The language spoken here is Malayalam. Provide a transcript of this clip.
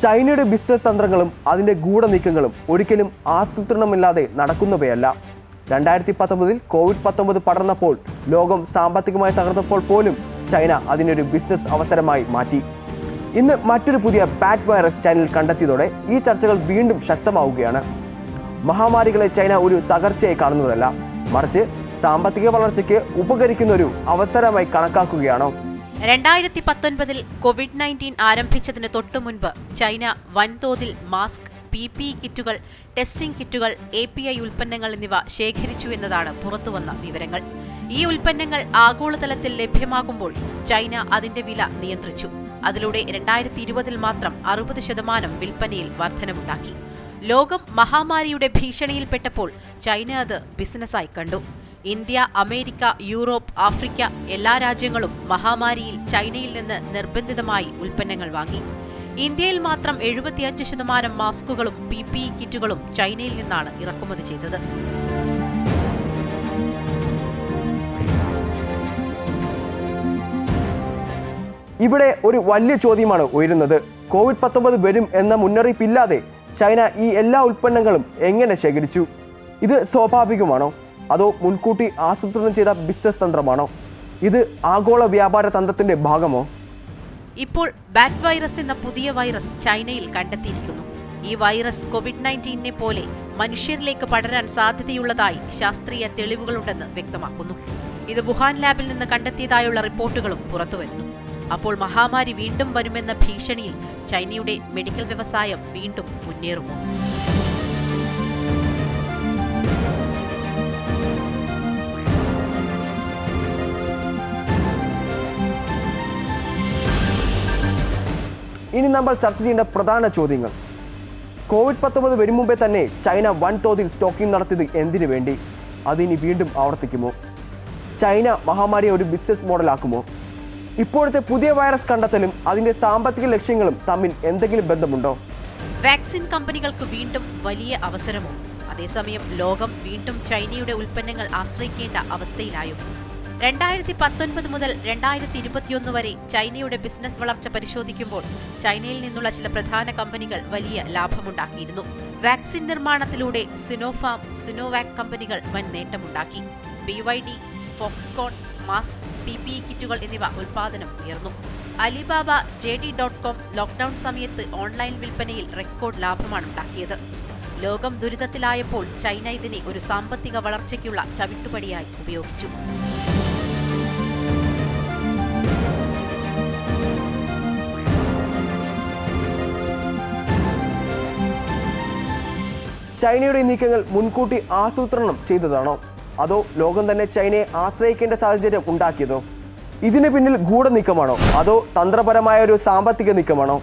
ചൈനയുടെ ബിസിനസ് തന്ത്രങ്ങളും അതിൻ്റെ ഗൂഢനീക്കങ്ങളും ഒരിക്കലും ആസൂത്രണമില്ലാതെ നടക്കുന്നവയല്ല. 2019 കോവിഡ്-19 പടർന്നപ്പോൾ ലോകം സാമ്പത്തികമായി തകർന്നപ്പോൾ പോലും ചൈന അതിനൊരു ബിസിനസ് അവസരമായി മാറ്റി. ഇന്ന് മറ്റൊരു പുതിയ ബാറ്റ് വൈറസ് ചൈനയിൽ കണ്ടെത്തിയതോടെ ഈ ചർച്ചകൾ വീണ്ടും ശക്തമാവുകയാണ്. മഹാമാരികളെ ചൈന ഒരു തകർച്ചയായി കാണുന്നതല്ല, മറിച്ച് സാമ്പത്തിക വളർച്ചയ്ക്ക് ഉപകരിക്കുന്ന ഒരു അവസരമായി കണക്കാക്കുകയാണോ? 2019 കോവിഡ്-19 ആരംഭിച്ചതിന് തൊട്ടു മുൻപ് ചൈന വൻതോതിൽ മാസ്ക്, PPE കിറ്റുകൾ, ടെസ്റ്റിംഗ് കിറ്റുകൾ, API ഉൽപ്പന്നങ്ങൾ എന്നിവ ശേഖരിച്ചു എന്നതാണ് പുറത്തുവന്ന വിവരങ്ങൾ. ഈ ഉൽപ്പന്നങ്ങൾ ആഗോളതലത്തിൽ ലഭ്യമാകുമ്പോൾ ചൈന അതിന്റെ വില നിയന്ത്രിച്ചു. അതിലൂടെ 2020 മാത്രം 60% വിൽപ്പനയിൽ വർധനവുണ്ടാക്കി. ലോകം മഹാമാരിയുടെ ഭീഷണിയിൽപ്പെട്ടപ്പോൾ ചൈന അത് ബിസിനസ്സായി കണ്ടു. ഇന്ത്യ, അമേരിക്ക, യൂറോപ്പ്, ആഫ്രിക്ക എല്ലാ രാജ്യങ്ങളും മഹാമാരിയിൽ ചൈനയിൽ നിന്ന് നിർബന്ധിതമായി ഉൽപ്പന്നങ്ങൾ വാങ്ങി. ഇന്ത്യയിൽ മാത്രം 75% മാസ്കുകളും PPE കിറ്റുകളും ചൈനയിൽ നിന്നാണ് ഇറക്കുമതി ചെയ്തത്. ഇവിടെ ഒരു വലിയ ചോദ്യമാണ് ഉയരുന്നത്. കോവിഡ്-19 വരും എന്ന മുന്നറിയിപ്പില്ലാതെ ചൈന ഈ എല്ലാ ഉൽപ്പന്നങ്ങളും എങ്ങനെ ശേഖരിച്ചു? ഇത് സ്വാഭാവികമാണോ, അതോ മുൻകൂട്ടി ആസൂത്രണം ചെയ്ത ബിസിനസ് തന്ത്രമാണോ? ഇത് ആഗോള വ്യാപാര തന്ത്രത്തിന്റെ ഭാഗമോ? ഇപ്പോൾ ബാറ്റ് വൈറസ് എന്ന പുതിയ വൈറസ് ചൈനയിൽ കണ്ടെത്തിയിരിക്കുന്നു. ഈ വൈറസ് കോവിഡ്-19 പോലെ മനുഷ്യരിലേക്ക് പടരാൻ സാധ്യതയുള്ളതായി ശാസ്ത്രീയ തെളിവുകളുണ്ടെന്ന് വ്യക്തമാക്കുന്നു. ഇത് വുഹാൻ ലാബിൽ നിന്ന് കണ്ടെത്തിയതായുള്ള റിപ്പോർട്ടുകളും പുറത്തുവരുന്നു. അപ്പോൾ മഹാമാരി വീണ്ടും വരുമെന്ന ഭീഷണിയിൽ ചൈനയുടെ മെഡിക്കൽ വ്യവസായം വീണ്ടും മുന്നേറുമോ? ഇനി നമ്മൾ ചർച്ച ചെയ്യേണ്ട പ്രധാന ചോദ്യങ്ങൾ. കോവിഡ്-19 വരും മുമ്പേ തന്നെ ചൈന വൻതോതിൽ സ്റ്റോക്കിംഗ് നടത്തിയത് എന്തിനു വേണ്ടി? അതിനി വീണ്ടും ആവർത്തിക്കുമോ? ചൈന മഹാമാരിയെ ഒരു ബിസിനസ് മോഡലാക്കുമോ? ഇപ്പോഴത്തെ പുതിയ വൈറസ് കണ്ടെത്തലും അതിൻ്റെ സാമ്പത്തിക ലക്ഷ്യങ്ങളും തമ്മിൽ എന്തെങ്കിലും ബന്ധമുണ്ടോ? വാക്സിൻ കമ്പനികൾക്ക് വീണ്ടും വലിയ അവസരമോ? അതേസമയം ലോകം വീണ്ടും ചൈനയുടെ ഉൽപ്പന്നങ്ങൾ ആശ്രയിക്കേണ്ട അവസ്ഥയിലായോ? 2019 മുതൽ 2021 വരെ ചൈനയുടെ ബിസിനസ് വളർച്ച പരിശോധിക്കുമ്പോൾ ചൈനയിൽ നിന്നുള്ള ചില പ്രധാന കമ്പനികൾ വലിയ ലാഭമുണ്ടാക്കിയിരുന്നു. വാക്സിൻ നിർമ്മാണത്തിലൂടെ സിനോഫാം, സിനോവാക് കമ്പനികൾ വൻ നേട്ടമുണ്ടാക്കി. BYD, ഫോക്സ്കോൺ, മാസ്ക്, PPE കിറ്റുകൾ എന്നിവ ഉൽപ്പാദനം ഉയർന്നു. അലിബാബ, JD.com ലോക്ക്ഡൌൺ സമയത്ത് ഓൺലൈൻ വിൽപ്പനയിൽ റെക്കോർഡ് ലാഭമാണ് ഉണ്ടാക്കിയത്. ലോകം ദുരിതത്തിലായപ്പോൾ ചൈന ഇതിനെ ഒരു സാമ്പത്തിക വളർച്ചയ്ക്കുള്ള ചവിട്ടുപടിയായി ഉപയോഗിച്ചു. ചൈനയുടെ നീക്കങ്ങൾ മുൻകൂട്ടി ആസൂത്രണം ചെയ്തതാണോ, അതോ ലോകം തന്നെ ചൈനയെ ആശ്രയിക്കേണ്ട സാഹചര്യം ഉണ്ടാക്കിയതോ? ഇതിന് പിന്നിൽ ഗൂഢനീക്കമാണോ, അതോ തന്ത്രപരമായ ഒരു സാമ്പത്തിക നീക്കമാണോ?